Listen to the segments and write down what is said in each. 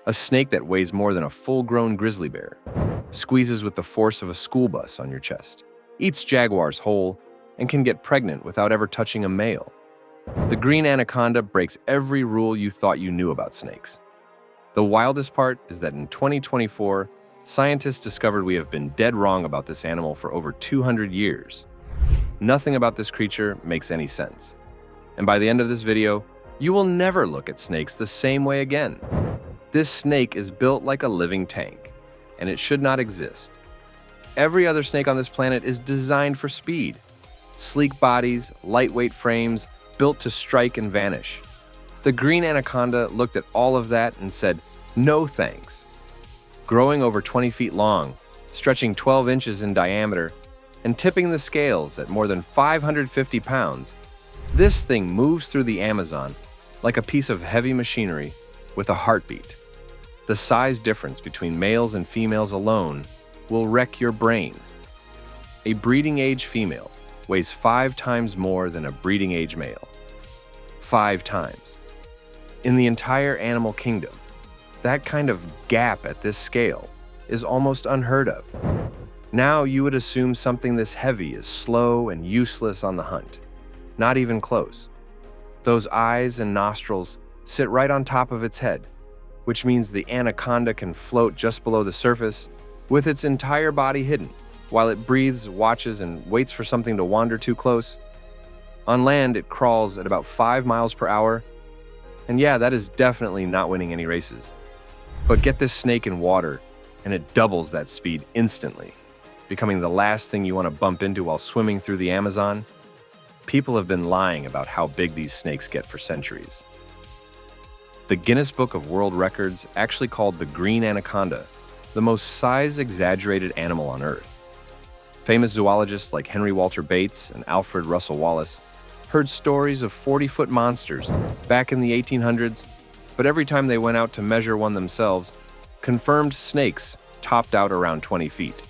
A snake that weighs more than a full-grown grizzly bear, squeezes with the force of a school bus on your chest, eats jaguars whole, and can get pregnant without ever touching a male. The green anaconda breaks every rule you thought you knew about snakes. The wildest part is that in 2024, scientists discovered we have been dead wrong about this animal for over 200 years. Nothing about this creature makes any sense. And by the end of this video, you will never look at snakes the same way again. This snake is built like a living tank, and it should not exist. Every other snake on this planet is designed for speed. Sleek bodies, lightweight frames, built to strike and vanish. The green anaconda looked at all of that and said, no thanks. Growing over 20 feet long, stretching 12 inches in diameter, and tipping the scales at more than 550 pounds, this thing moves through the Amazon like a piece of heavy machinery with a heartbeat. The size difference between males and females alone will wreck your brain. A breeding-age female weighs 5 times more than a breeding-age male. 5 times. In the entire animal kingdom, that kind of gap at this scale is almost unheard of. Now you would assume something this heavy is slow and useless on the hunt. Not even close. Those eyes and nostrils sit right on top of its head, which means the anaconda can float just below the surface with its entire body hidden, while it breathes, watches, and waits for something to wander too close. On land, it crawls at about 5 miles per hour, and yeah, that is definitely not winning any races. But get this snake in water, and it doubles that speed instantly, becoming the last thing you want to bump into while swimming through the Amazon. People have been lying about how big these snakes get for centuries. The Guinness Book of World Records actually called the green anaconda the most size-exaggerated animal on Earth. Famous zoologists like Henry Walter Bates and Alfred Russel Wallace heard stories of 40-foot monsters back in the 1800s, but every time they went out to measure one themselves, confirmed snakes topped out around 20 feet.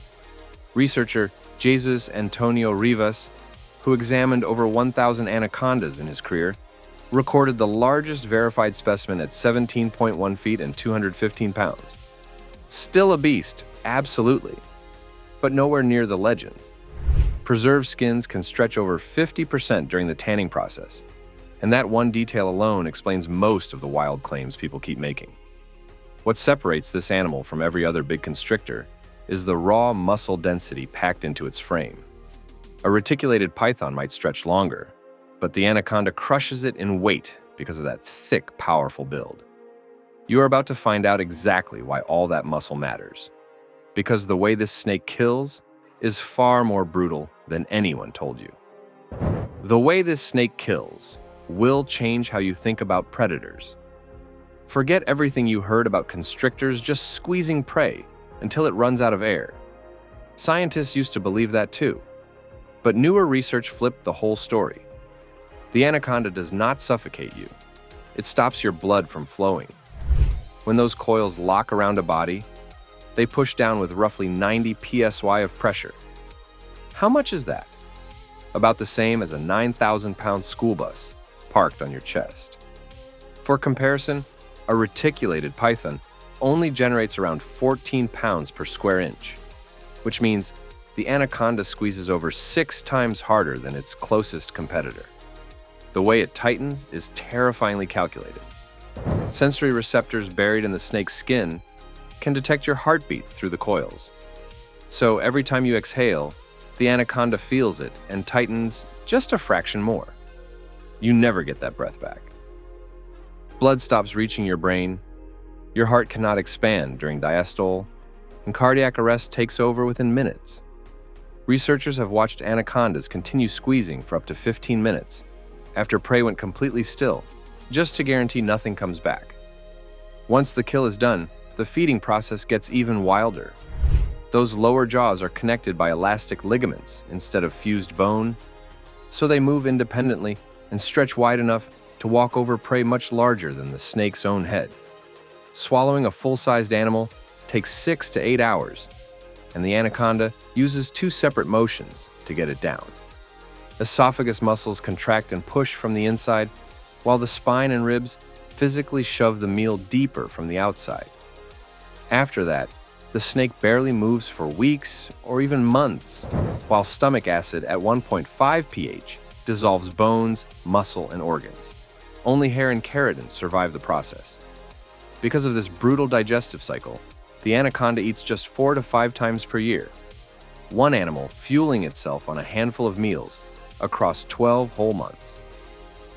Researcher Jesus Antonio Rivas, who examined over 1,000 anacondas in his career, recorded the largest verified specimen at 17.1 feet and 215 pounds. Still a beast, absolutely, but nowhere near the legends. Preserved skins can stretch over 50% during the tanning process, and that one detail alone explains most of the wild claims people keep making. What separates this animal from every other big constrictor is the raw muscle density packed into its frame. A reticulated python might stretch longer, but the anaconda crushes it in weight because of that thick, powerful build. You are about to find out exactly why all that muscle matters. Because the way this snake kills is far more brutal than anyone told you. The way this snake kills will change how you think about predators. Forget everything you heard about constrictors just squeezing prey until it runs out of air. Scientists used to believe that too, but newer research flipped the whole story. The anaconda does not suffocate you. It stops your blood from flowing. When those coils lock around a body, they push down with roughly 90 psi of pressure. How much is that? About the same as a 9,000-pound school bus parked on your chest. For comparison, a reticulated python only generates around 14 pounds per square inch, which means the anaconda squeezes over 6 times harder than its closest competitor. The way it tightens is terrifyingly calculated. Sensory receptors buried in the snake's skin can detect your heartbeat through the coils. So every time you exhale, the anaconda feels it and tightens just a fraction more. You never get that breath back. Blood stops reaching your brain, your heart cannot expand during diastole, and cardiac arrest takes over within minutes. Researchers have watched anacondas continue squeezing for up to 15 minutes after prey went completely still, just to guarantee nothing comes back. Once the kill is done, the feeding process gets even wilder. Those lower jaws are connected by elastic ligaments instead of fused bone, so they move independently and stretch wide enough to walk over prey much larger than the snake's own head. Swallowing a full-sized animal takes 6 to 8 hours, and the anaconda uses 2 separate motions to get it down. Esophagus muscles contract and push from the inside, while the spine and ribs physically shove the meal deeper from the outside. After that, the snake barely moves for weeks or even months, while stomach acid at 1.5 pH dissolves bones, muscle, and organs. Only hair and keratin survive the process. Because of this brutal digestive cycle, the anaconda eats just 4 to 5 times per year, one animal fueling itself on a handful of meals across 12 whole months.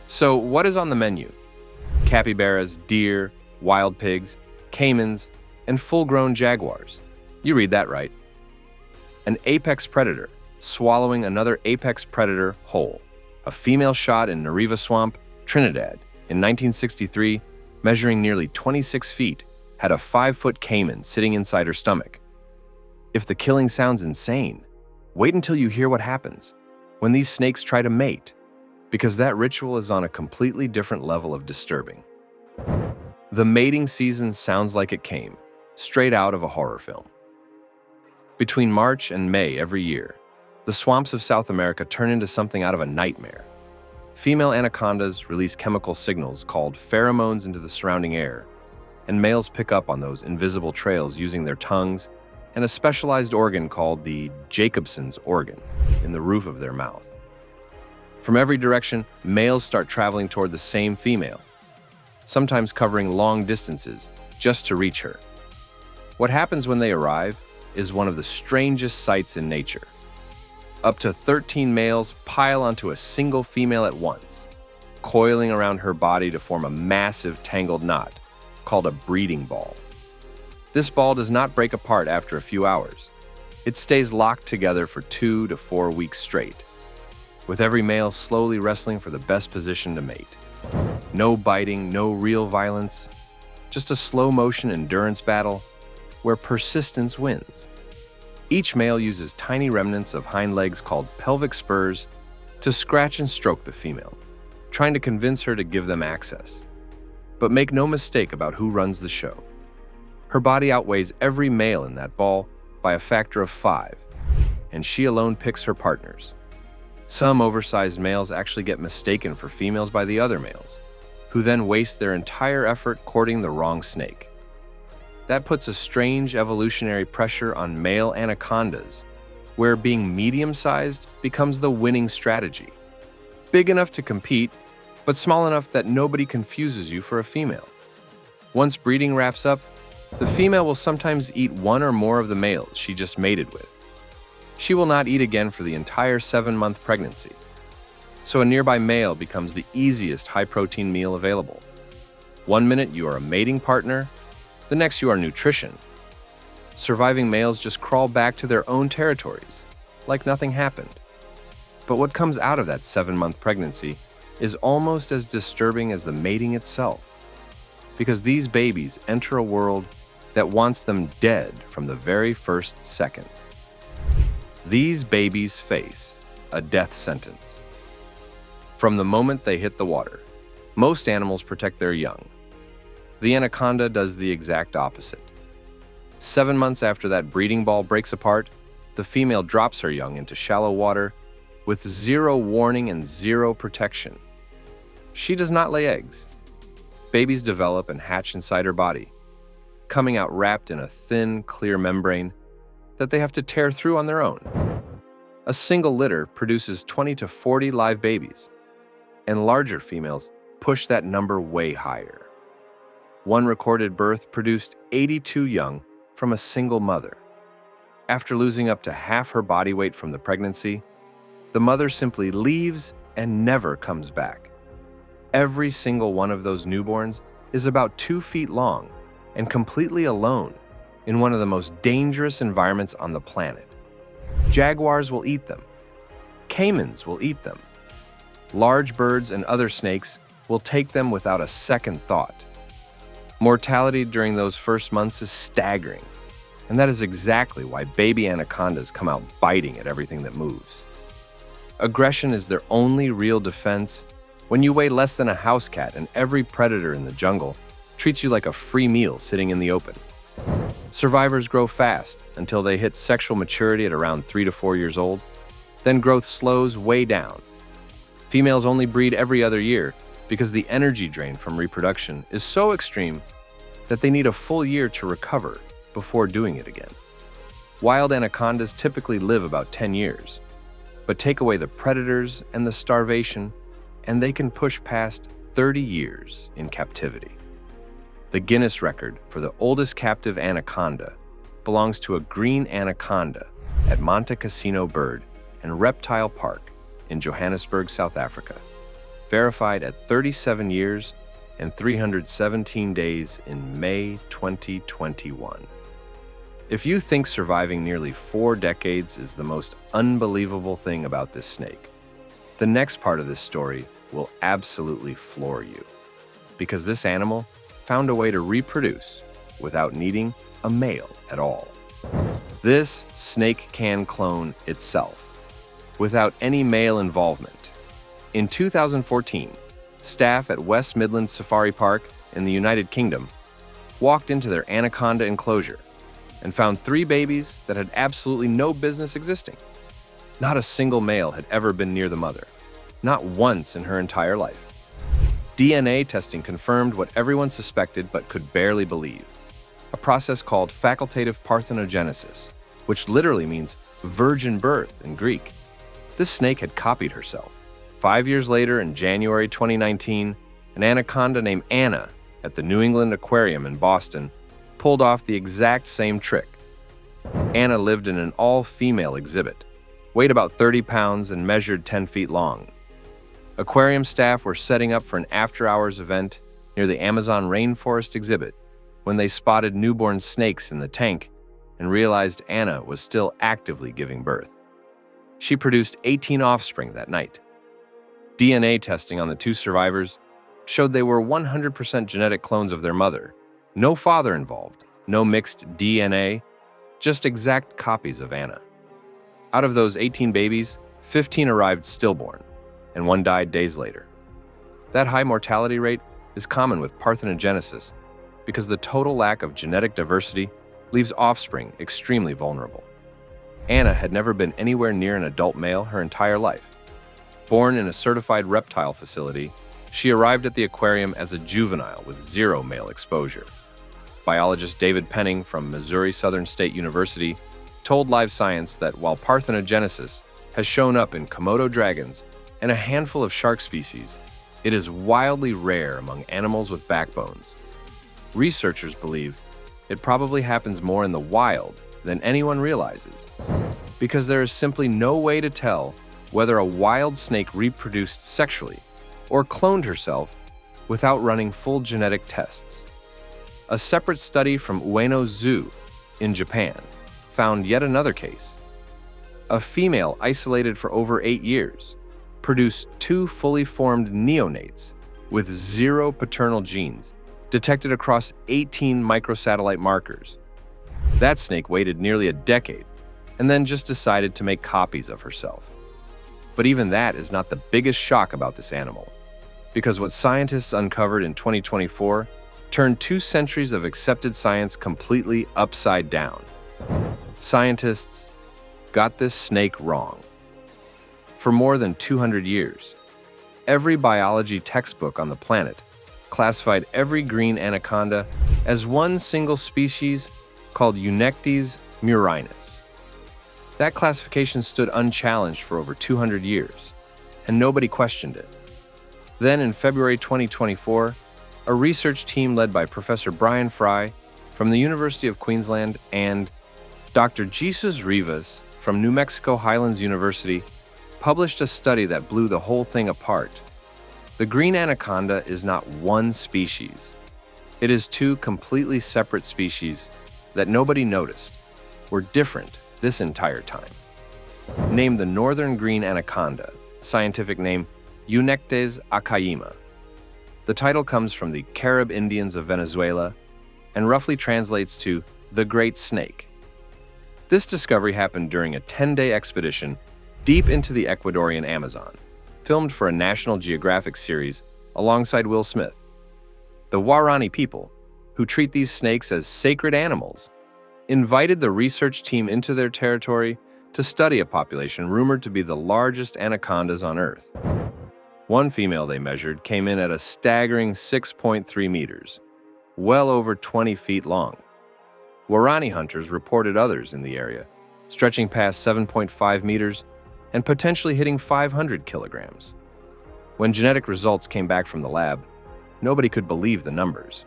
So what is on the menu? Capybaras, deer, wild pigs, caimans, and full-grown jaguars. You read that right. An apex predator swallowing another apex predator whole. A female shot in Nariva Swamp, Trinidad, in 1963, measuring nearly 26 feet, had a 5-foot caiman sitting inside her stomach. If the killing sounds insane, wait until you hear what happens when these snakes try to mate, because that ritual is on a completely different level of disturbing. The mating season sounds like it came straight out of a horror film. Between March and May every year, the swamps of South America turn into something out of a nightmare. Female anacondas release chemical signals called pheromones into the surrounding air, and males pick up on those invisible trails using their tongues and a specialized organ called the Jacobson's organ in the roof of their mouth. From every direction, males start traveling toward the same female, sometimes covering long distances just to reach her. What happens when they arrive is one of the strangest sights in nature. Up to 13 males pile onto a single female at once, coiling around her body to form a massive tangled knot called a breeding ball. This ball does not break apart after a few hours. It stays locked together for 2 to 4 weeks straight, with every male slowly wrestling for the best position to mate. No biting, no real violence, just a slow-motion endurance battle where persistence wins. Each male uses tiny remnants of hind legs called pelvic spurs to scratch and stroke the female, trying to convince her to give them access. But make no mistake about who runs the show. Her body outweighs every male in that ball by a factor of 5, and she alone picks her partners. Some oversized males actually get mistaken for females by the other males, who then waste their entire effort courting the wrong snake. That puts a strange evolutionary pressure on male anacondas, where being medium-sized becomes the winning strategy. Big enough to compete, but small enough that nobody confuses you for a female. Once breeding wraps up, the female will sometimes eat one or more of the males she just mated with. She will not eat again for the entire 7-month pregnancy. So a nearby male becomes the easiest high-protein meal available. One minute you are a mating partner, the next you are nutrition. Surviving males just crawl back to their own territories, like nothing happened. But what comes out of that 7-month pregnancy is almost as disturbing as the mating itself, because these babies enter a world that wants them dead from the very first second. These babies face a death sentence. From the moment they hit the water, most animals protect their young. The anaconda does the exact opposite. 7 months after that breeding ball breaks apart, the female drops her young into shallow water with 0 warning and 0 protection. She does not lay eggs. Babies develop and hatch inside her body, coming out wrapped in a thin, clear membrane that they have to tear through on their own. A single litter produces 20 to 40 live babies, and larger females push that number way higher. One recorded birth produced 82 young from a single mother. After losing up to half her body weight from the pregnancy, the mother simply leaves and never comes back. Every single one of those newborns is about 2 feet long and completely alone in one of the most dangerous environments on the planet. Jaguars will eat them. Caimans will eat them. Large birds and other snakes will take them without a second thought. Mortality during those first months is staggering, and that is exactly why baby anacondas come out biting at everything that moves. Aggression is their only real defense when you weigh less than a house cat and every predator in the jungle treats you like a free meal sitting in the open. Survivors grow fast until they hit sexual maturity at around 3 to 4 years old, then growth slows way down. Females only breed every other year because the energy drain from reproduction is so extreme that they need a full year to recover before doing it again. Wild anacondas typically live about 10 years, but take away the predators and the starvation, and they can push past 30 years in captivity. The Guinness record for the oldest captive anaconda belongs to a green anaconda at Monte Cassino Bird and Reptile Park in Johannesburg, South Africa, verified at 37 years and 317 days in May 2021. If you think surviving nearly 4 decades is the most unbelievable thing about this snake, the next part of this story will absolutely floor you, because this animal found a way to reproduce without needing a male at all. This snake can clone itself without any male involvement. In 2014, staff at West Midlands Safari Park in the United Kingdom walked into their anaconda enclosure and found 3 babies that had absolutely no business existing. Not a single male had ever been near the mother, not once in her entire life. DNA testing confirmed what everyone suspected but could barely believe: a process called facultative parthenogenesis, which literally means virgin birth in Greek. This snake had copied herself. 5 years later, in January 2019, an anaconda named Anna at the New England Aquarium in Boston pulled off the exact same trick. Anna lived in an all-female exhibit, weighed about 30 pounds, and measured 10 feet long. Aquarium staff were setting up for an after-hours event near the Amazon rainforest exhibit when they spotted newborn snakes in the tank and realized Anna was still actively giving birth. She produced 18 offspring that night. DNA testing on the 2 survivors showed they were 100% genetic clones of their mother. No father involved, no mixed DNA, just exact copies of Anna. Out of those 18 babies, 15 arrived stillborn, and 1 died days later. That high mortality rate is common with parthenogenesis because the total lack of genetic diversity leaves offspring extremely vulnerable. Anna had never been anywhere near an adult male her entire life. Born in a certified reptile facility, she arrived at the aquarium as a juvenile with 0 male exposure. Biologist David Penning from Missouri Southern State University told Live Science that while parthenogenesis has shown up in Komodo dragons and a handful of shark species, it is wildly rare among animals with backbones. Researchers believe it probably happens more in the wild than anyone realizes, because there is simply no way to tell whether a wild snake reproduced sexually or cloned herself without running full genetic tests. A separate study from Ueno Zoo in Japan found yet another case. A female isolated for over 8 years produced 2 fully formed neonates with 0 paternal genes detected across 18 microsatellite markers. That snake waited nearly a decade and then just decided to make copies of herself. But even that is not the biggest shock about this animal, because what scientists uncovered in 2024 turned 2 centuries of accepted science completely upside down. Scientists got this snake wrong. For more than 200 years, every biology textbook on the planet classified every green anaconda as one single species called Eunectes murinus. That classification stood unchallenged for over 200 years, and nobody questioned it. Then in February 2024, a research team led by Professor Brian Fry from the University of Queensland and Dr. Jesus Rivas from New Mexico Highlands University published a study that blew the whole thing apart. The green anaconda is not one species. It is 2 completely separate species that nobody noticed were different this entire time. Named the northern green anaconda, scientific name Eunectes acaima. The title comes from the Carib Indians of Venezuela and roughly translates to the Great Snake. This discovery happened during a 10-day expedition deep into the Ecuadorian Amazon, filmed for a National Geographic series alongside Will Smith. The Guarani people, who treat these snakes as sacred animals, invited the research team into their territory to study a population rumored to be the largest anacondas on Earth. One female they measured came in at a staggering 6.3 meters, well over 20 feet long. Warani hunters reported others in the area, stretching past 7.5 meters and potentially hitting 500 kilograms. When genetic results came back from the lab, nobody could believe the numbers.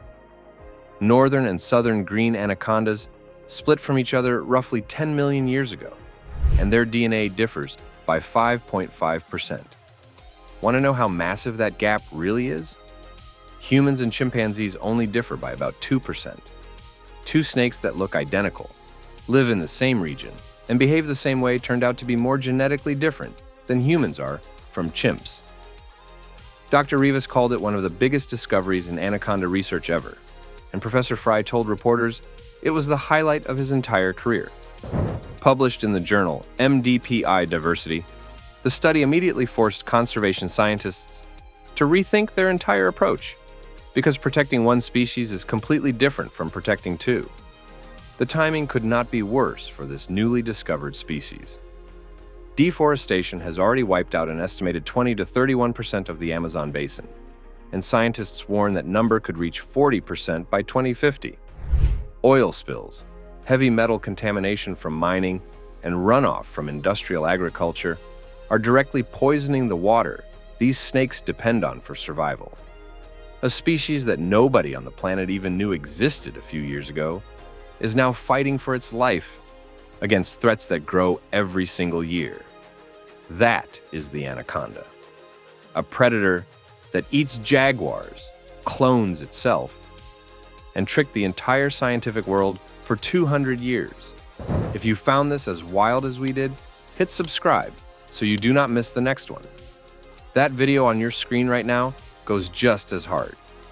Northern and southern green anacondas split from each other roughly 10 million years ago, and their DNA differs by 5.5%. Want to know how massive that gap really is? Humans and chimpanzees only differ by about 2%. Two snakes that look identical, live in the same region, and behave the same way turned out to be more genetically different than humans are from chimps. Dr. Rivas called it one of the biggest discoveries in anaconda research ever, and Professor Fry told reporters it was the highlight of his entire career. Published in the journal MDPI Diversity, the study immediately forced conservation scientists to rethink their entire approach, because protecting one species is completely different from protecting two. The timing could not be worse for this newly discovered species. Deforestation has already wiped out an estimated 20 to 31% of the Amazon basin, and scientists warn that number could reach 40% by 2050. Oil spills, heavy metal contamination from mining, and runoff from industrial agriculture are directly poisoning the water these snakes depend on for survival. A species that nobody on the planet even knew existed a few years ago is now fighting for its life against threats that grow every single year. That is the anaconda, a predator that eats jaguars, clones itself, and tricked the entire scientific world for 200 years. If you found this as wild as we did, hit subscribe so you do not miss the next one. That video on your screen right now goes just as hard.